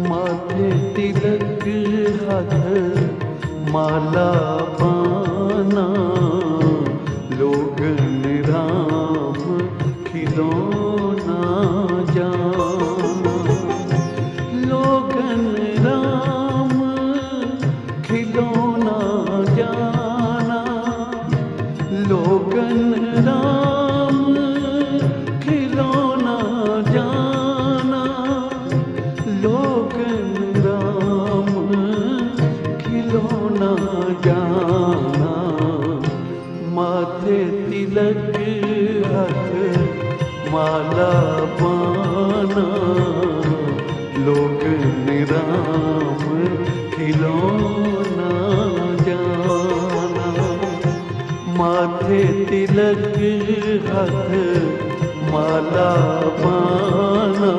माथे तिलक हाथ माला पाना, लोगन राम खिलौना जाना। लोगन राम खिलौना जाना, लोगन राम खिलौना जाना, लोगन राम खिलौना जाना। माथे तिलक हाथ माला पाना, लोगन राम खिलौना जाना। माथे तिलक हाथ माला पाना,